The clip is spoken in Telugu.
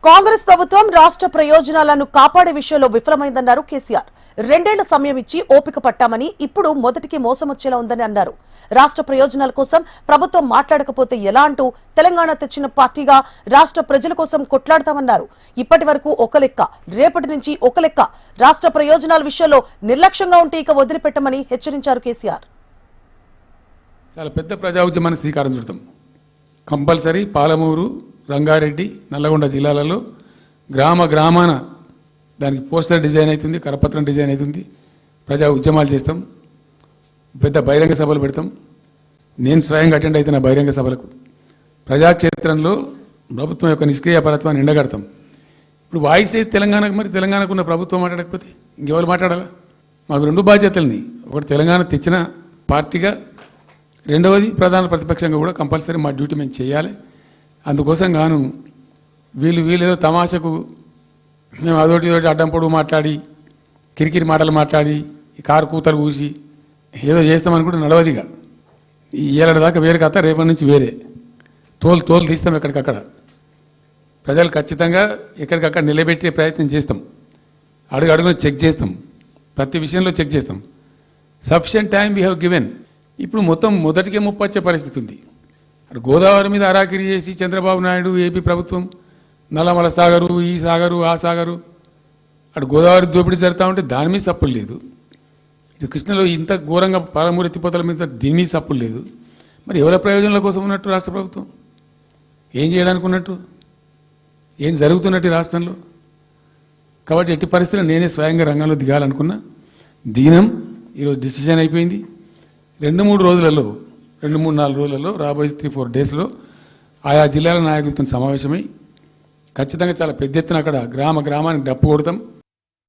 కాంగ్రెస్ ప్రభుత్వం రాష్ట్ర ప్రయోజనాలను కాపాడే విషయంలో విఫలమైందన్నారు కేసీఆర్. 2 ఏళ్ల సమయం ఇచ్చి ఓపిక పట్టామని ఇప్పుడు మొదటికి మోసం వచ్చేలా ఉందని అన్నారు. రాష్ట్ర ప్రయోజనాల కోసం ప్రభుత్వం మాట్లాడకపోతే ఎలా అంటూ తెలంగాణ తెచ్చిన పార్టీగా రాష్ట్ర ప్రజల కోసం కొట్లాడతామన్నారు. ఇప్పటి వరకు ఒక లెక్క, రేపటి నుంచి ఒక లెక్క. రాష్ట్ర ప్రయోజనాల విషయంలో నిర్లక్ష్యంగా ఉంటే ఇక వదిలిపెట్టమని హెచ్చరించారు కేసీఆర్. చాలా పెద్ద ప్రజా ఉద్యమానికి శ్రీకారం చుడతాం. కంపల్సరీ పాలమూరు, రంగారెడ్డి, నల్లగొండ జిల్లాలలో గ్రామాన దానికి పోస్టర్ డిజైన్ అవుతుంది, కరపత్రం డిజైన్ అవుతుంది. ప్రజా ఉద్యమాలు చేస్తాం, పెద్ద బహిరంగ సభలు పెడతాం. నేను స్వయంగా అటెండ్ అవుతున్న బహిరంగ సభలకు. ప్రజాక్షేత్రంలో ప్రభుత్వం యొక్క నిష్క్రియాపరత్వాన్ని ఎండగడతాం. ఇప్పుడు వాయిస్ అయితే తెలంగాణకు, మరి తెలంగాణకు ఉన్న ప్రభుత్వం మాట్లాడకపోతే ఇంకెవరు మాట్లాడాలా? మాకు 2 బాధ్యతలని, ఒకటి తెలంగాణ తెచ్చిన పార్టీగా, రెండవది ప్రధాన ప్రతిపక్షంగా కూడా కంపల్సరీ మా డ్యూటీ మేము చేయాలి. అందుకోసం గాను వీళ్ళు ఏదో తమాషకు మేము అదోటి అడ్డం పొడుగు మాట్లాడి, కిరికిరి మాటలు మాట్లాడి, ఈ కారు కూతలు కూసి ఏదో చేస్తామనుకుంటే నడవదిగా. ఈ ఏడాది దాకా వేరే కథ, రేపటి నుంచి వేరే తోలు తీస్తాం. ఎక్కడికక్కడ ప్రజలు ఖచ్చితంగా ఎక్కడికక్కడ నిలబెట్టే ప్రయత్నం చేస్తాం. అడుగున చెక్ చేస్తాం, ప్రతి విషయంలో చెక్ చేస్తాం. Sufficient time we have given. ఇప్పుడు మొత్తం మొదటికే ముప్పు వచ్చే పరిస్థితి ఉంది. అటు గోదావరి మీద అరాకిరి చేసి చంద్రబాబు నాయుడు, ఏపీ ప్రభుత్వం నల్లమల సాగరు, ఈ సాగరు, ఆ సాగరు, అటు గోదావరి దోపిడీ జరుగుతూ ఉంటే దాని మీద సప్పులు లేదు. ఇటు కృష్ణలో ఇంత ఘోరంగా పాలమూరు ఎత్తిపోతల మీద దీని మీద సప్పులు లేదు. మరి ఎవరి ప్రయోజనాల కోసం ఉన్నట్టు రాష్ట్ర ప్రభుత్వం? ఏం చేయడానికి ఉన్నట్టు? ఏం జరుగుతున్నట్టు రాష్ట్రంలో? కాబట్టి ఎట్టి పరిస్థితుల్లో నేనే స్వయంగా రంగంలో దిగాలనుకున్నా. దినం ఈరోజు డిసిషన్ అయిపోయింది. 2-3 రోజులలో, 2-3-4 రోజులలో, రాబోయే 3-4 డేస్లో ఆయా జిల్లాల నాయకులతో సమావేశమై ఖచ్చితంగా చాలా పెద్ద ఎత్తున అక్కడ గ్రామానికి డప్పు కొడతాం.